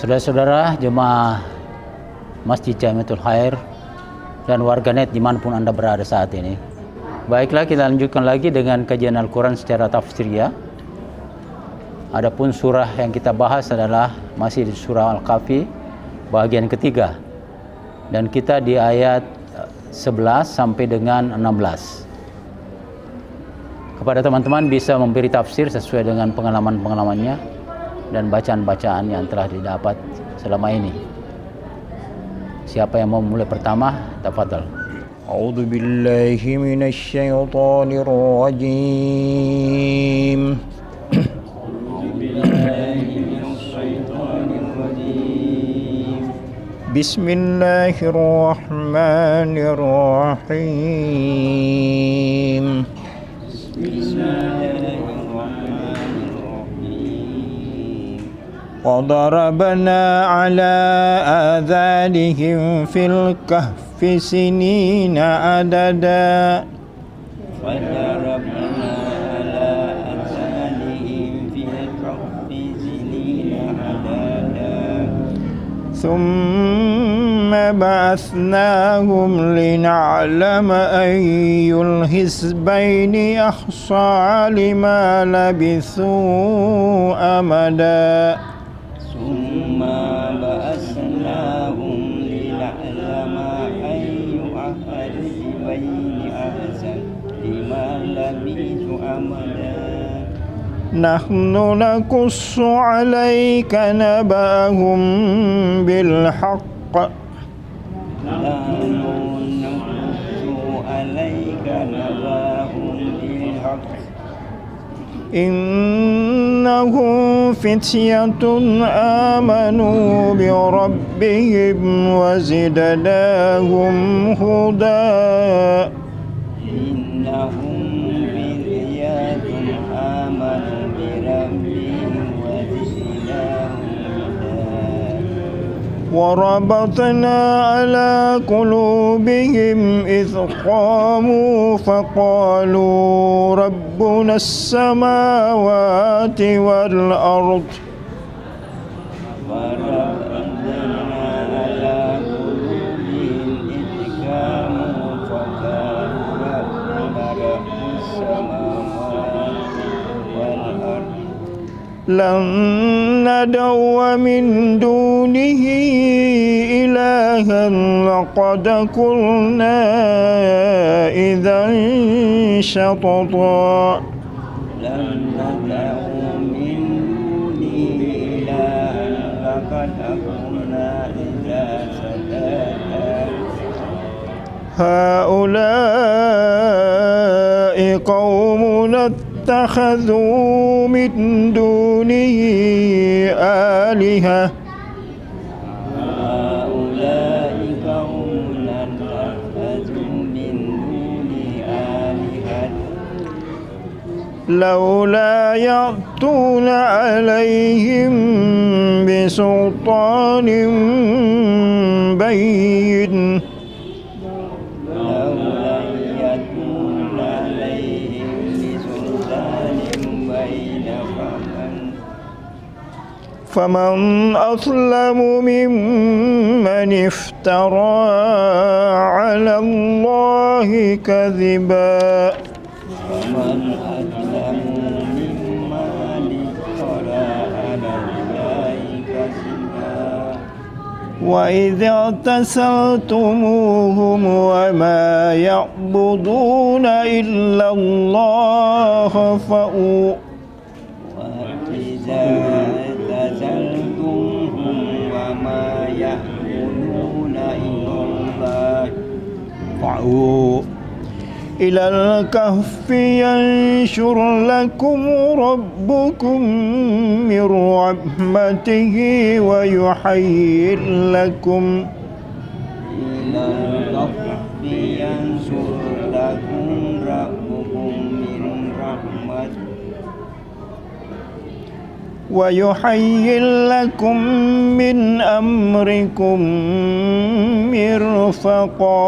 Saudara-saudara jemaah Masjid Jamiatul Khair dan warganet dimanapun Anda berada saat ini. Baiklah, kita lanjutkan lagi dengan kajian Al-Quran secara tafsiriyah. Adapun surah yang kita bahas adalah masih di surah Al-Kahfi bagian ketiga. Dan kita di ayat 11 sampai dengan 16. Kepada teman-teman bisa memberi tafsir sesuai dengan pengalaman-pengalamannya dan bacaan-bacaan yang telah didapat selama ini. Siapa yang mau mulai pertama? Tafadhal. A'udzu billahi minasy syaithanir rajim. Bismillahirrahmanirrahim. وضربنا على آذانهم في الكهف سنين عددا ثم بعثناهم لنعلم أي الحزبين أحصى لما لبثوا أمدا ثم بأسناهم لنعلم أي الحزبين أحسن لما لبثوا أمدا نحن نقص عليك نبأهم بالحق نحن نقص عليك نبأهم بالحق إنهم فتية آمنوا بربهم وزدناهم هدى إنهم فتية آمنوا بربهم وزدناهم هدى وربطنا على قلوبهم إذ قاموا فقالوا ربنا السماوات والأرض وربطنا على قلوبهم إذ قاموا فقالوا ربنا رب السماوات والأرض لن ندعو من دونه إلها لقد قلنا إذا شططا لن ندعو من دونه إلها لقد كنا إذا سددا هؤلاء قومنا اتخذوا من دونه آلهة هؤلاء قومنا اتخذوا من دونه آلهة لولا يأتون عليهم بسلطان بين لولا يأتون عليهم بسلطان بين فمن أظلم ممن افترى على الله كذبا ومن أظلم ممن افترى على الله كذبا وإذ اعتزلتموهم وما يعبدون إلا الله وإذا اعتزلتموهم وما يعبدون إلا الله فأووا إلى الكهف ينشر لكم ربكم من رحمته ويحيي لكم إلى الكهف ينشر لكم ربكم من رحمته ويحيي لكم من أمركم مرفقا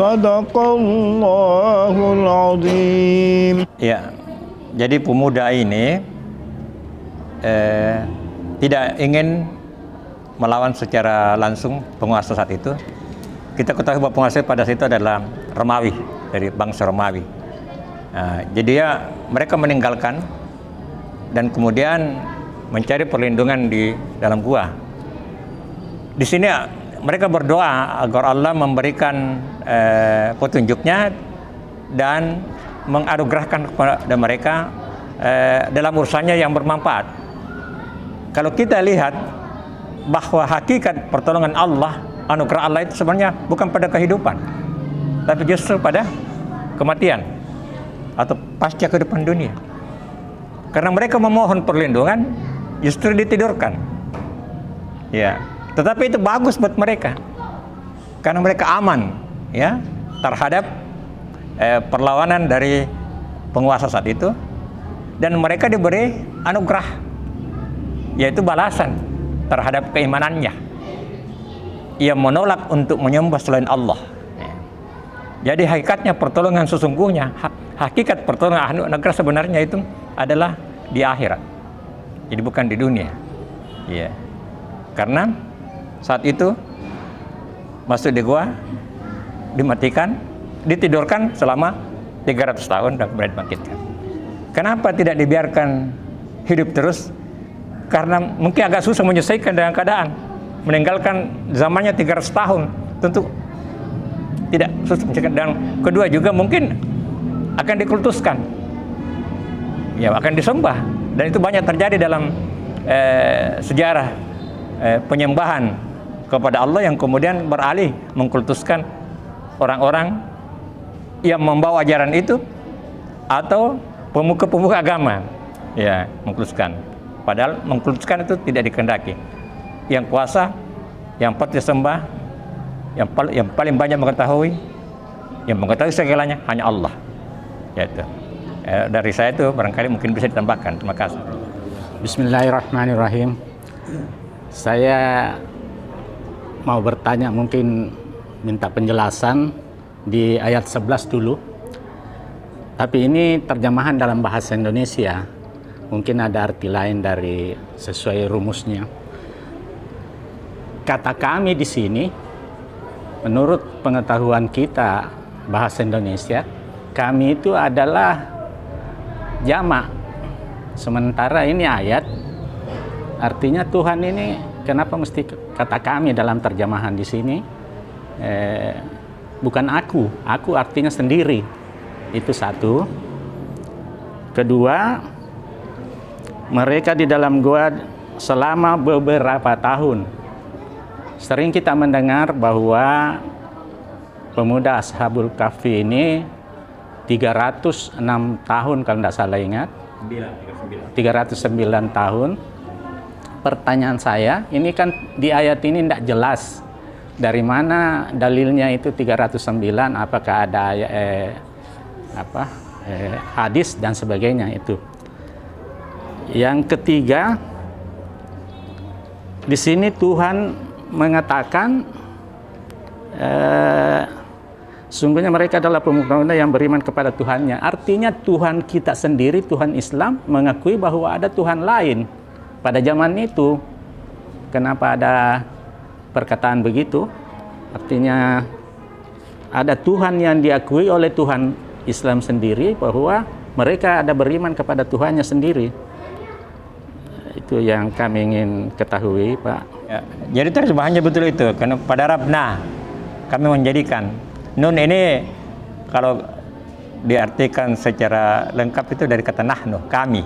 Sadaqallahul azim. Ya, jadi pemuda ini tidak ingin melawan secara langsung penguasa saat itu. Kita ketahui bahwa penguasa pada situ adalah Romawi, dari bangsa Romawi. Nah, jadi mereka meninggalkan dan kemudian mencari perlindungan di dalam gua. Di sini mereka berdoa agar Allah memberikan petunjuknya dan menganugerahkan kepada mereka dalam urusannya yang bermanfaat. Kalau kita lihat bahwa hakikat pertolongan Allah, anugerah Allah itu sebenarnya bukan pada kehidupan, tapi justru pada kematian atau pasca kehidupan dunia. Karena mereka memohon perlindungan, justru ditidurkan. Ya, tetapi itu bagus buat mereka, karena mereka aman, ya, terhadap perlawanan dari penguasa saat itu, dan mereka diberi anugerah, yaitu balasan terhadap keimanannya. Ia menolak untuk menyembah selain Allah. Jadi hakikatnya pertolongan sesungguhnya, hakikat pertolongan anugerah sebenarnya itu adalah di akhirat. Jadi bukan di dunia. Ya. Karena saat itu masuk di gua, dimatikan, ditidurkan selama 300 tahun dan kemudian bangkitkan. Kenapa tidak dibiarkan hidup terus? Karena mungkin agak susah menyesuaikan dengan keadaan. Meninggalkan zamannya 300 tahun, tentu tidak susah menyesuaikan. Dan kedua juga mungkin akan dikultuskan, ya, akan disembah. Dan itu banyak terjadi dalam sejarah penyembahan kepada Allah yang kemudian beralih mengkultuskan orang-orang yang membawa ajaran itu atau pemuka-pemuka agama, ya, mengkultuskan. Padahal mengkultuskan itu tidak dikehendaki. Yang kuasa, yang patut disembah, yang paling banyak mengetahui, yang mengetahui segalanya hanya Allah. Yaitu. Dari saya itu barangkali mungkin bisa ditambahkan. Terima kasih. Bismillahirrahmanirrahim. Saya mau bertanya, mungkin minta penjelasan di ayat 11 dulu. Tapi ini terjemahan dalam bahasa Indonesia. Mungkin ada arti lain dari sesuai rumusnya. Kata kami di sini, menurut pengetahuan kita bahasa Indonesia, kami itu adalah jamak. Sementara ini ayat, artinya Tuhan ini, kenapa mesti kata kami dalam terjemahan di sini? Bukan aku artinya sendiri. Itu satu. Kedua, mereka di dalam gua selama beberapa tahun. Sering kita mendengar bahwa pemuda Ashabul Kahfi ini 306 tahun kalau tidak salah ingat. 309 tahun. Pertanyaan saya, ini kan di ayat ini tidak jelas dari mana dalilnya itu 309, apakah ada hadis dan sebagainya itu. Yang ketiga, di sini Tuhan mengatakan sungguhnya mereka adalah pemuda yang beriman kepada Tuhannya. Artinya Tuhan kita sendiri, Tuhan Islam, mengakui bahwa ada Tuhan lain. Pada zaman itu, kenapa ada perkataan begitu? Artinya ada Tuhan yang diakui oleh Tuhan Islam sendiri, bahwa mereka ada beriman kepada Tuhannya sendiri. Itu yang kami ingin ketahui, Pak. Ya, jadi terjemahannya betul itu, karena pada Rabna kami menjadikan. Nun ini kalau diartikan secara lengkap itu dari kata nahnu, kami.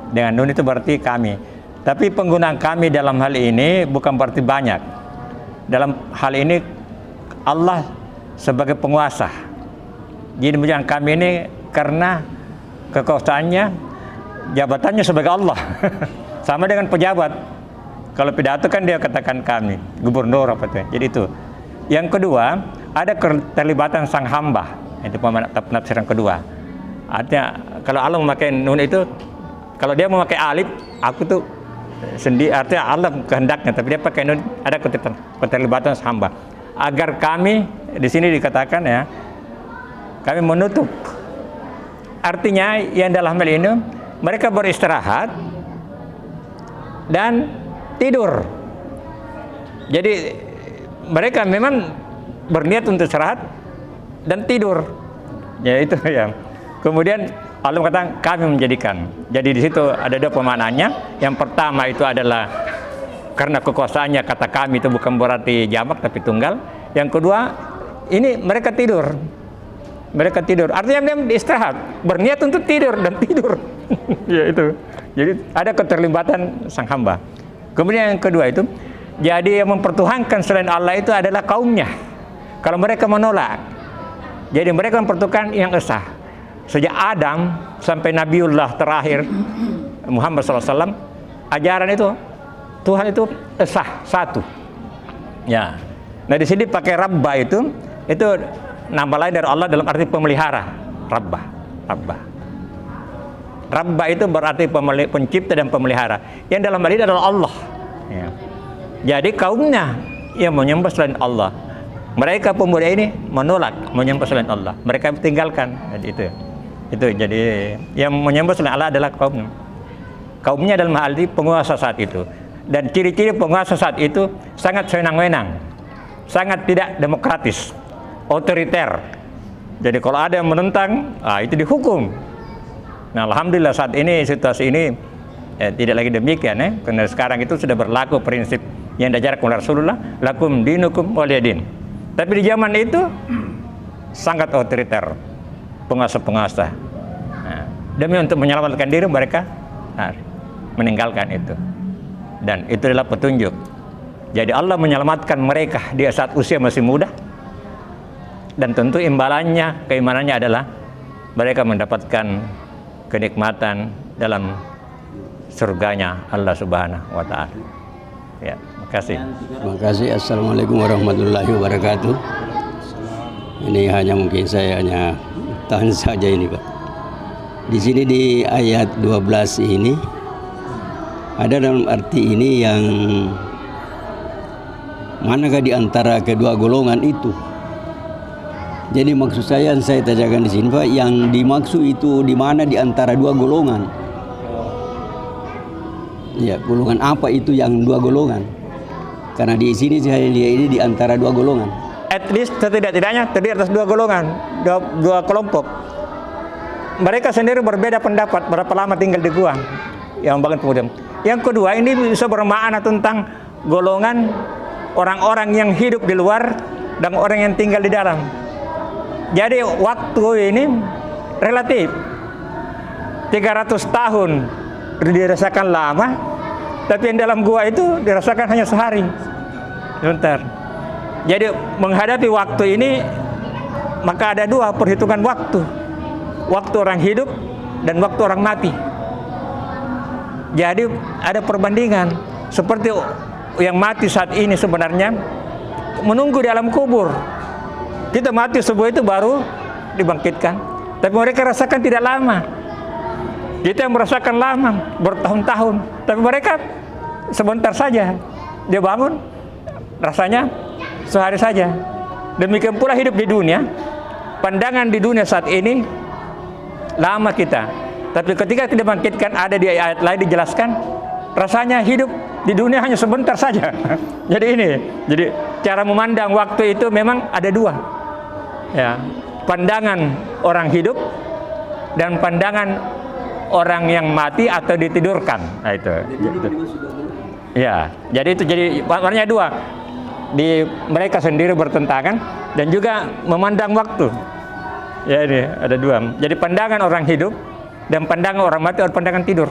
Dengan nun itu berarti kami. Tapi penggunaan kami dalam hal ini bukan berarti banyak. Dalam hal ini Allah sebagai penguasa. Jadi menjadikan kami ini karena kekuasaannya, jabatannya sebagai Allah. Sama dengan pejabat. Kalau pidato kan dia katakan kami, gubernur apa itu. Jadi itu. Yang kedua, ada keterlibatan sang hamba. Itu penafsiran kedua. Artinya kalau Allah memakai nun itu, kalau dia memakai alif, aku tuh sendiri, artinya Allah kehendaknya, tapi dia pakai nun, ada keterlibatan sang hamba. Agar kami di sini dikatakan ya, kami menutup. Artinya yang dalam hal ini mereka beristirahat dan tidur. Jadi mereka memang berniat untuk istirahat dan tidur. Ya itu ya. Kemudian Allah mengatakan kami menjadikan. Jadi di situ ada dua pemaknaannya. Yang pertama itu adalah karena kekuasaannya, kata kami itu bukan berarti jamak tapi tunggal. Yang kedua, ini mereka tidur. Mereka tidur. Artinya mereka istirahat, berniat untuk tidur dan tidur. Ya itu. Jadi ada keterlibatan sang hamba. Kemudian yang kedua itu, jadi yang mempertuhankan selain Allah itu adalah kaumnya. Kalau mereka menolak, jadi mereka mempertuhankan yang esa. Sejak Adam sampai Nabiullah terakhir Muhammad SAW, ajaran itu Tuhan itu esa, satu. Ya. Nah di sini pakai Rabbah itu nama lain dari Allah dalam arti pemelihara. Rabbah, Rabbah. Rabbah itu berarti pencipta dan pemelihara. Yang dalam hal ini adalah Allah. Ya. Jadi kaumnya yang menyembah selain Allah, mereka pemuda ini menolak menyembah selain Allah. Mereka tinggalkan. Jadi itu jadi yang menyembah selain Allah adalah kaumnya. Kaumnya dalam hal ini penguasa saat itu. Dan ciri-ciri penguasa saat itu sangat senang-wenang, sangat tidak demokratis, otoriter. Jadi kalau ada yang menentang, itu dihukum. Nah, alhamdulillah saat ini situasi ini tidak lagi demikian ya. Karena sekarang itu sudah berlaku prinsip yang diajarkan oleh Rasulullah, lakum dinukum waliyadin. Tapi di zaman itu sangat otoriter, penguasa-penguasa. Nah, demi untuk menyelamatkan diri mereka meninggalkan itu. Dan itu adalah petunjuk. Jadi Allah menyelamatkan mereka di saat usia masih muda. Dan tentu imbalannya, keimanannya adalah mereka mendapatkan kenikmatan dalam surganya Allah Subhanahu wa Ta'ala. Ya, makasih. Terima kasih. Assalamualaikum warahmatullahi wabarakatuh. Ini mungkin saya hanya tahan saja ini, Pak. Di sini di ayat 12 ini ada dalam arti ini yang manakah di antara kedua golongan itu. Jadi maksud saya yang saya tanyakan di sini, Pak, yang dimaksud itu di mana di antara dua golongan? Ya, golongan apa itu yang dua golongan? Karena di sini saya lihat ini di antara dua golongan. At least setidak-tidaknya terdiri atas dua golongan, dua kelompok. Mereka sendiri berbeda pendapat berapa lama tinggal di gua. Yang bagian kemudian. Yang kedua, ini bisa bermakna tentang golongan orang-orang yang hidup di luar dan orang yang tinggal di dalam. Jadi waktu ini relatif 300 tahun dirasakan lama, tapi yang dalam gua itu dirasakan hanya sehari. Sebentar. Jadi menghadapi waktu ini maka ada dua perhitungan waktu. Waktu orang hidup dan waktu orang mati. Jadi ada perbandingan. Seperti yang mati saat ini sebenarnya menunggu di alam kubur. Kita mati subuh itu baru dibangkitkan. Tapi mereka rasakan tidak lama. Kita yang merasakan lama, bertahun-tahun. Tapi mereka sebentar saja. Dia bangun, rasanya sehari saja. Demikian pula hidup di dunia. Pandangan di dunia saat ini lama kita. Tapi ketika tidak bangkitkan, ada di ayat lain dijelaskan, rasanya hidup di dunia hanya sebentar saja. Jadi cara memandang waktu itu memang ada dua. Ya, pandangan orang hidup dan pandangan orang yang mati atau ditidurkan. Nah itu. Ya, jadi itu warnanya dua. Mereka sendiri bertentangan dan juga memandang waktu. Ya ini ada dua. Jadi pandangan orang hidup dan pandangan orang mati atau pandangan tidur.